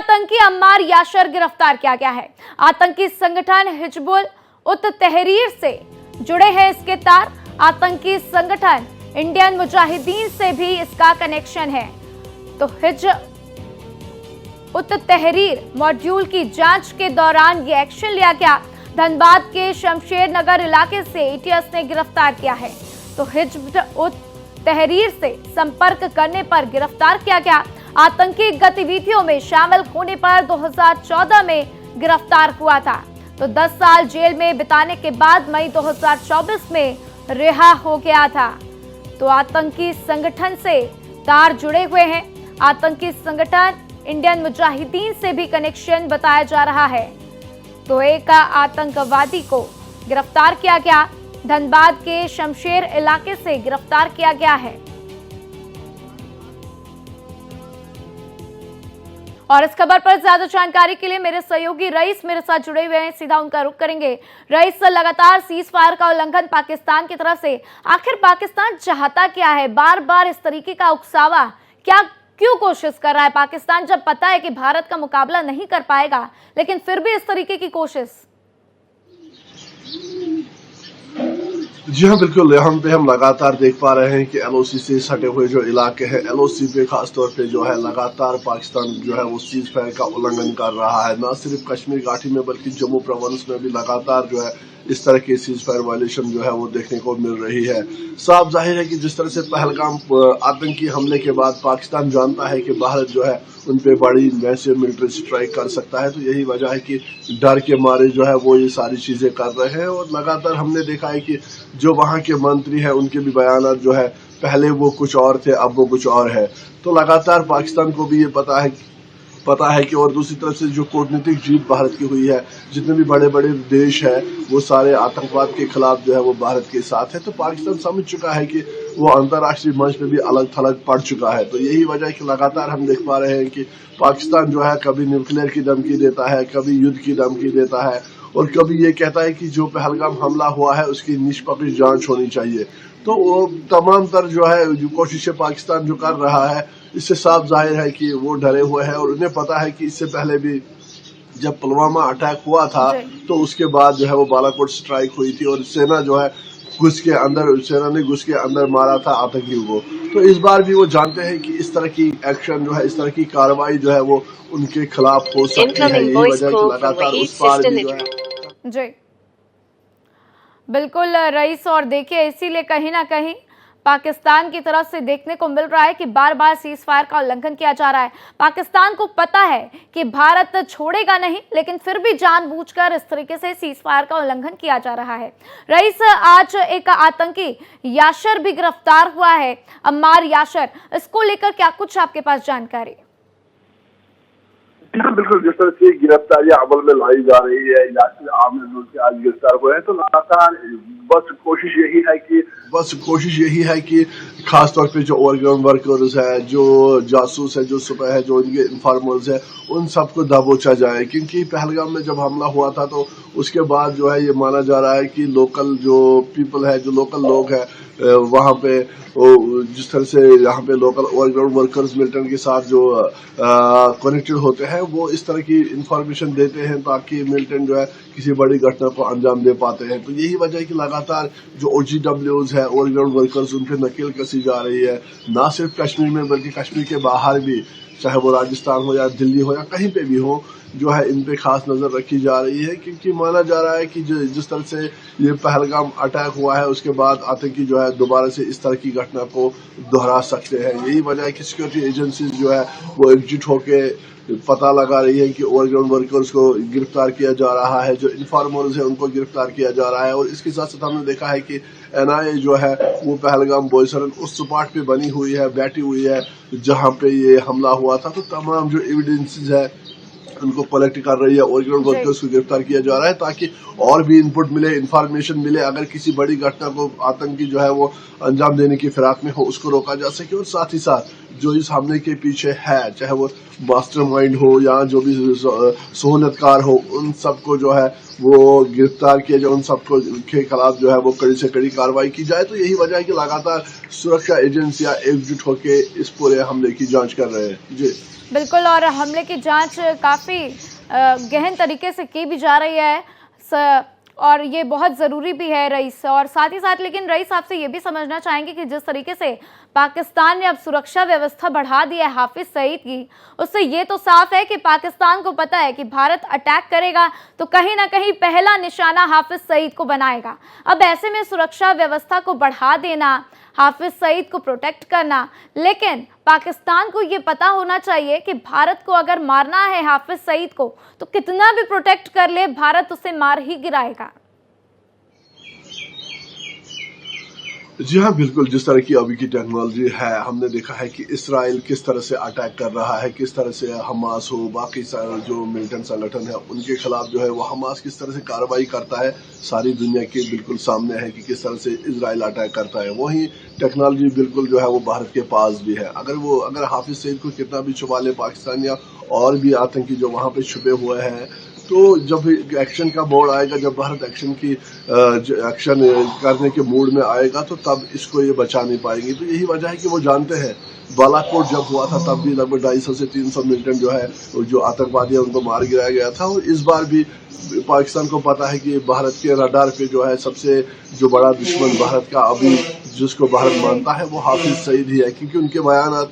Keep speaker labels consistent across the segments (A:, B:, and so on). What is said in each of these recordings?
A: आतंकी अम्मार याशर गिरफ्तार किया गया है। आतंकी संगठन हिजबुल उत तहरीर से जुड़े हैं इसके तार। आतंकी संगठन इंडियन मुजाहिदीन से भी इसका कनेक्शन है। तो हिजबुल उत तहरीर मॉड्यूल की जांच के दौरान ये एक्शन लिया गया। धनबाद के शमशेर नगर इलाके से एटीएस ने गिरफ्तार किया है। तो हिजबुल उत तहरीर से संपर्क करने पर गिरफ्तार किया गया। आतंकी गतिविधियों में शामिल होने पर 2014 में गिरफ्तार हुआ था। तो 10 साल जेल में बिताने के बाद मई 2024 में रिहा हो गया था। तो आतंकी संगठन से तार जुड़े हुए हैं। आतंकी संगठन इंडियन मुजाहिदीन से भी कनेक्शन बताया जा रहा है। तो एक आतंकवादी को गिरफ्तार किया गया। धनबाद के शमशेर इलाके से गिरफ्तार किया गया है। और इस खबर पर ज्यादा जानकारी के लिए मेरे सहयोगी रईस मेरे साथ जुड़े हुए हैं, सीधा उनका रुख करेंगे। रईस, लगातार सीज फायर का उल्लंघन पाकिस्तान की तरफ से, आखिर पाकिस्तान चाहता क्या है? बार बार इस तरीके का उकसावा क्यों कोशिश कर रहा है पाकिस्तान, जब पता है कि भारत का मुकाबला नहीं कर पाएगा, लेकिन फिर भी इस तरीके की कोशिश?
B: जी हाँ, बिल्कुल। यहाँ पे हम लगातार देख पा रहे हैं कि एलओसी से सटे हुए जो इलाके हैं, एलओसी पे खास तौर पे जो है लगातार पाकिस्तान जो है वो सीज फायर का उल्लंघन कर रहा है। न सिर्फ कश्मीर घाटी में बल्कि जम्मू प्रोविंस में भी लगातार जो है इस तरह की सीज फायर वायलेशन जो है वो देखने को मिल रही है। साफ जाहिर है कि जिस तरह से पहलगाम आतंकी हमले के बाद पाकिस्तान जानता है कि भारत जो है उन पे बड़ी वैसे मिलिट्री स्ट्राइक कर सकता है, तो यही वजह है कि डर के मारे जो है वो ये सारी चीजें कर रहे हैं। और लगातार हमने देखा है कि जो वहाँ के मंत्री हैं उनके भी बयान जो है पहले वो कुछ और थे, अब वो कुछ और है। तो लगातार पाकिस्तान को भी ये पता है कि, और दूसरी तरफ से जो कूटनीतिक जीत भारत की हुई है, जितने भी बड़े बड़े देश है वो सारे आतंकवाद के खिलाफ जो है वो भारत के साथ है। तो पाकिस्तान समझ चुका है कि वो अंतर्राष्ट्रीय मंच पे भी अलग थलग पड़ चुका है। तो यही वजह है कि लगातार हम देख पा रहे हैं कि पाकिस्तान जो है कभी न्यूक्लियर की धमकी देता है, कभी युद्ध की धमकी देता है, और कभी ये कहता है कि जो पहलगाम हमला हुआ है उसकी निष्पक्ष जांच होनी चाहिए। तो वो तमाम तर जो है जो कोशिशें पाकिस्तान जो कर रहा है, इससे साफ जाहिर है कि वो डरे हुए हैं। और उन्हें पता है कि इससे पहले भी जब पुलवामा अटैक हुआ था तो उसके बाद जो है वो बालाकोट स्ट्राइक हुई थी और सेना ने घुस के अंदर मारा था आतंकियों को। तो इस बार भी वो जानते हैं कि इस तरह की एक्शन जो है, इस तरह की कार्रवाई जो है वो उनके खिलाफ हो सकती है। यही वजह है कि लगातार उस पार भी जो है।
A: जी बिल्कुल रईस, और देखिए इसीलिए कहीं ना कहीं पाकिस्तान की तरफ से देखने को मिल रहा है कि बार बार सीज फायर का उल्लंघन किया जा रहा है। पाकिस्तान को पता है कि भारत छोड़ेगा नहीं, लेकिन फिर भी जानबूझकर इस तरीके से सीज फायर का उल्लंघन किया जा रहा है। रईस, आज एक आतंकी याशर भी गिरफ्तार हुआ है, अम्मार याशर, इसको लेकर क्या कुछ आपके पास जानकारी?
C: बिल्कुल, जिस तरह से गिरफ्तारियां अमल में लाई जा रही है, यासिर आमिर के आज गिरफ्तार हुए हैं, तो लगातार बस कोशिश यही है कि खास तौर पे जो ओवरग्राउंड वर्कर्स है, जो जासूस है, जो सुपह है, जो इनके इन्फॉर्मर्स है, उन सबको दबोचा जाए। क्योंकि पहलगाम में जब हमला हुआ था तो उसके बाद जो है ये माना जा रहा है कि लोकल जो पीपल है, जो लोकल लोग हैं वहाँ पे जिस तरह से यहाँ पे लोकल ओवरग्राउंड वर्कर्स मिलिटेंट के साथ जो कनेक्टेड होते हैं, वो इस तरह की इंफॉर्मेशन देते हैं ताकि मिलिटेंट जो है किसी बड़ी घटना को अंजाम दे पाते हैं। तो यही वजह है कि लगातार जो OGWs है, ओवरग्राउंड वर्कर्स, उन पर नकेल कसी जा रही है। ना सिर्फ कश्मीर में बल्कि कश्मीर के बाहर भी, चाहे वो राजस्थान हो या दिल्ली हो या कहीं पे भी हो, जो है इन पे खास नजर रखी जा रही है। क्योंकि माना जा रहा है कि जिस तरह से ये पहलगाम अटैक हुआ है उसके बाद आतंकी जो है दोबारा से इस तरह की घटना को दोहरा सकते हैं। यही वजह है कि सिक्योरिटी एजेंसीज जो है वो एकजुट होके पता लगा रही है कि ओवरग्राउंड वर्कर्स को गिरफ्तार किया जा रहा है, जो इन्फॉर्मर्स है उनको गिरफ्तार किया जा रहा है। और इसके साथ साथ हमने देखा है कि NIA जो है वो पहलगाम बोईसरन उस स्पॉट पे बनी हुई है, बैठी हुई है जहां पे ये हमला हुआ था। तो तमाम जो एविडेंसेस है उनको कलेक्ट कर रही है, ओवरग्राउंड वर्कर्स को गिरफ्तार किया जा रहा है ताकि और भी इनपुट मिले, इंफॉर्मेशन मिले। अगर किसी बड़ी घटना को आतंकी जो है वो अंजाम देने की फिराक में हो, उसको रोका जा सके। और साथ ही साथ जो इस हमले के पीछे है, चाहे वो मास्टरमाइंड हो या जो भी सहूलतकार हो, उन सबको जो है वो गिरफ्तार किया जाए, उन सबको के खिलाफ जो है वो कड़ी से कड़ी कार्रवाई की जाए। तो यही वजह है कि लगातार सुरक्षा एजेंसियां एकजुट होकर इस पूरे हमले की जांच कर रहे हैं। जी
A: बिल्कुल, और हमले की जांच काफ़ी गहन तरीके से की भी जा रही है और ये बहुत ज़रूरी भी है रईस। और साथ ही साथ लेकिन रईस आपसे ये भी समझना चाहेंगे कि जिस तरीके से पाकिस्तान ने अब सुरक्षा व्यवस्था बढ़ा दी है हाफिज सईद की, उससे ये तो साफ है कि पाकिस्तान को पता है कि भारत अटैक करेगा तो कहीं ना कहीं पहला निशाना हाफिज सईद को बनाएगा। अब ऐसे में सुरक्षा व्यवस्था को बढ़ा देना, हाफिज सईद को प्रोटेक्ट करना, लेकिन पाकिस्तान को ये पता होना चाहिए कि भारत को अगर मारना है हाफिज सईद को तो कितना भी प्रोटेक्ट कर ले, भारत उसे मार ही गिराएगा।
B: जी हाँ, बिल्कुल। जिस तरह की अभी की टेक्नोलॉजी है, हमने देखा है कि इसराइल किस तरह से अटैक कर रहा है, किस तरह से हमास हो, बाकी जो मिलिटेंट संगठन है उनके खिलाफ जो है वो हमास किस तरह से कार्रवाई करता है, सारी दुनिया के बिल्कुल सामने है कि किस तरह से इसराइल अटैक करता है। वहीं टेक्नोलॉजी बिल्कुल जो है वो भारत के पास भी है। अगर हाफिज सईद को कितना भी छुपा ले पाकिस्तान या और भी आतंकी जो वहाँ पे छुपे हुए हैं, तो जब एक्शन का मोड आएगा, जब भारत एक्शन करने के मूड में आएगा, तो तब इसको ये बचा नहीं पाएंगे। तो यही वजह है कि वो जानते हैं, बालाकोट जब हुआ था तब भी लगभग 250 से 300 मिलिटेंट जो आतंकवादी है उनको मार गिराया गया था। और इस बार भी पाकिस्तान को पता है कि भारत के रडार पे जो है सबसे जो बड़ा दुश्मन भारत का अभी जिसको भारत मानता है वो हाफिज सईद ही है, क्योंकि उनके बयान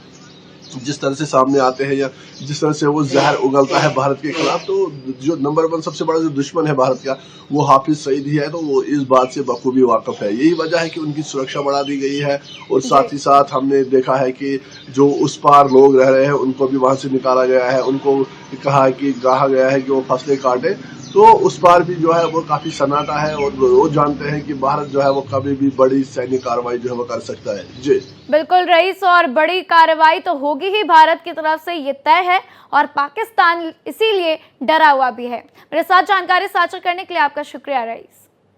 B: जिस तरह से सामने आते हैं या जिस तरह से वो जहर उगलता है भारत के खिलाफ, तो जो नंबर 1 सबसे बड़ा जो दुश्मन है भारत का वो हाफिज सईद ही है। तो वो इस बात से बखूबी वाकिफ है। यही वजह है कि उनकी सुरक्षा बढ़ा दी गई है। और साथ ही साथ हमने देखा है कि जो उस पार लोग रह रहे हैं उनको भी वहां से निकाला गया है, उनको कहा गया है कि वो फसलें काटे। तो उस पार भी जो है वो काफी सन्नाटा है और वो जानते हैं कि भारत जो है वो कभी भी बड़ी सैन्य कार्रवाई जो है वो कर सकता है। जी
A: बिल्कुल रईस, और बड़ी कार्रवाई तो होगी ही भारत की तरफ से, ये तय है, और पाकिस्तान इसीलिए डरा हुआ भी है। मेरे साथ जानकारी साझा करने के लिए आपका शुक्रिया रईस।